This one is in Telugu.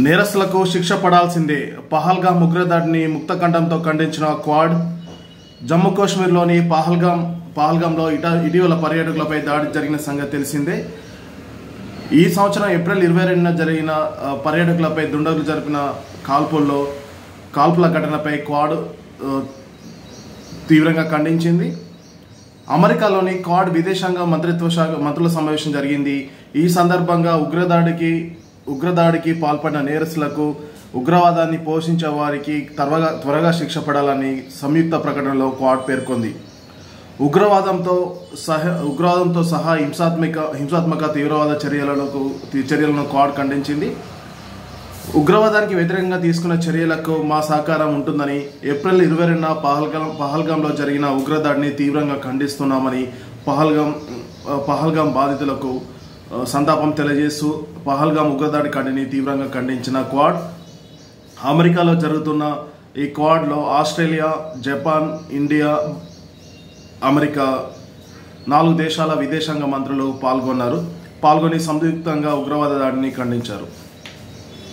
నేరస్తులకు శిక్ష పడాల్సిందే. పహల్గామ్ ఉగ్రదాడిని ముక్తకంఠంతో ఖండించిన క్వాడ్. జమ్మూ కాశ్మీర్లోని పహల్గామ్లో ఇటీవల పర్యాటకులపై దాడి జరిగిన సంగతి తెలిసిందే. ఈ సంవత్సరం ఏప్రిల్ 22న జరిగిన పర్యాటకులపై దుండగులు జరిపిన కాల్పుల ఘటనపై క్వాడ్ తీవ్రంగా ఖండించింది. అమెరికాలోని క్వాడ్ విదేశాంగ మంత్రుల సమావేశం జరిగింది. ఈ సందర్భంగా ఉగ్రదాడికి పాల్పడిన నేరస్తులకు, ఉగ్రవాదాన్ని పోషించే వారికి త్వరగా శిక్ష పడాలని సంయుక్త ప్రకటనలో క్వాడ్ పేర్కొంది. ఉగ్రవాదంతో సహా హింసాత్మక తీవ్రవాద చర్యలను క్వాడ్ ఖండించింది. ఉగ్రవాదానికి వ్యతిరేకంగా తీసుకున్న చర్యలకు మా సహకారం ఉంటుందని, ఏప్రిల్ 22న పహల్గామ్లో జరిగిన ఉగ్రదాడిని తీవ్రంగా ఖండిస్తున్నామని పహల్గామ్ బాధితులకు సంతాపం తెలియజేస్తూ పహల్గామ్ ఉగ్రదాడి కాడిని తీవ్రంగా ఖండించిన క్వాడ్. అమెరికాలో జరుగుతున్న ఈ క్వాడ్లో ఆస్ట్రేలియా, జపాన్, ఇండియా, అమెరికా 4 దేశాల విదేశాంగ మంత్రులు పాల్గొని సంయుక్తంగా ఉగ్రవాద దాడిని ఖండించారు.